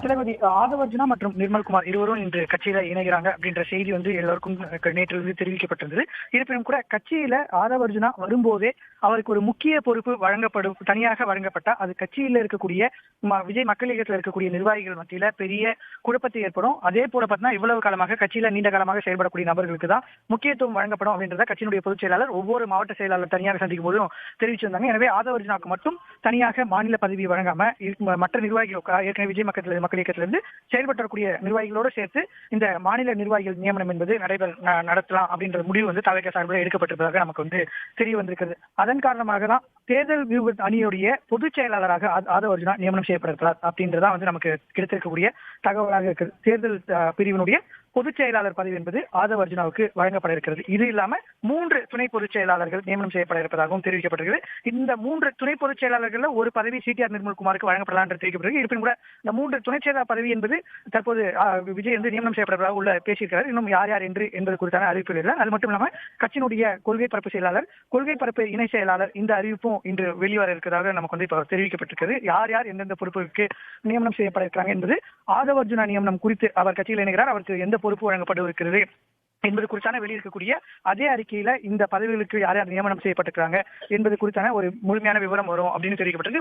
திலகவதி ஆதவர்ஜுனா மற்றும் நிர்மல்குமார் இருவரும் இன்று கட்சியில இணைகிறாங்க அப்படின்ற செய்தி எல்லாருக்கும் நேற்று தெரிவிக்கப்பட்டிருந்தது. இருப்பினும் கூட கட்சியில ஆதவர்ஜுனா வரும்போதே அவருக்கு ஒரு முக்கிய பொறுப்பு தனியாக வழங்கப்பட்டா அது கட்சியில இருக்கக்கூடிய விஜய் மக்கள் இயக்கத்தில் இருக்கக்கூடிய நிர்வாகிகள் மத்தியில பெரிய குழப்பத்தை ஏற்படும். அதே போல பார்த்தீங்கன்னா இவ்வளவு காலமாக கட்சியில நீண்ட காலமாக செயல்படக்கூடிய நபர்களுக்கு தான் முக்கியத்துவம் வழங்கப்படும் அப்படின்றத கட்சியினுடைய பொதுச் செயலாளர் ஒவ்வொரு மாவட்ட செயலாளர் தனியாக சந்திக்கும் போதும் தெரிவிச்சிருந்தாங்க. எனவே ஆதவர்ஜுனாவுக்கு மட்டும் தனியாக மாநில பதவி வழங்காம மற்ற நிர்வாகிகள் ஏற்கனவே விஜய் மக்கள் இயக்கத்திலிருந்து செயல்படக்கூடிய நிர்வாகிகளோடு சேர்த்து இந்த மாநில நிர்வாகிகள் நியமனம் என்பது நடத்தலாம் அப்படின்ற முடிவு தவிக சார்பில் எடுக்கப்பட்டிருப்பதாக நமக்கு தெரிய வந்திருக்கிறது. அதன் காரணமாக தான் தேர்தல் அணியுடைய பொதுச் செயலாளராக ஆதவர்ஜுனா நியமனம் செய்யப்பட்டிருக்கிறார் அப்படின்றதா நமக்கு கிடைத்திருக்கக்கூடிய தகவலாக இருக்கிறது. தேர்தல் பிரிவினுடைய பொதுச் செயலாளர் பதவி என்பது ஆதவர்ஜுனாவுக்கு வழங்கப்பட இருக்கிறது. இது இல்லாம 3 துணை பொதுச் செயலாளர்கள் நியமனம் செய்யப்பட இருப்பதாகவும் தெரிவிக்கப்பட்டிருக்கிறது. இந்த 3 துணை பொதுச் செயலாளர்கள் ஒரு பதவி சிடிஆர் நிர்மல்குமாருக்கு வழங்கப்படலாம் என்று தெரிவிக்கப்பட்டிருக்கு. இருப்பினும் கூட இந்த 3 துணை செயலாளர் பதவி என்பது தற்போது விஜய் நியமனம் செய்யப்படுவதாக உள்ள பேசியிருக்கிறார். இன்னும் யார் யார் என்பது குறித்தான அறிவிப்பு இல்லை. அது மட்டும் இல்லாம கட்சியினுடைய கொள்கை பரப்பு செயலாளர், கொள்கை பரப்பு இணை செயலாளர் இந்த அறிவிப்பும் இன்று வெளிவர இருக்கிறதாக நமக்கு இப்ப தெரிவிக்கப்பட்டிருக்கிறது. யார் யார் எந்தெந்த பொறுப்புக்கு நியமனம் செய்யப்பட இருக்கிறாங்க என்பது ஆதவர்ஜுனா நியமனம் குறித்து அவர் கட்சியில் இணைகிறார், அவருக்கு எந்த பொறுப்பு வழங்கப்பட்டு இருக்கிறது என்பது குறித்தான வெளியிருக்கக்கூடிய அதே அறிக்கையில இந்த பதவிகளுக்கு யார் யார் நியமனம் செய்யப்பட்டிருக்காங்க என்பது குறித்தான ஒரு முழுமையான விவரம் வரும் அப்படின்னு தெரிவிக்கப்பட்டிருக்கு.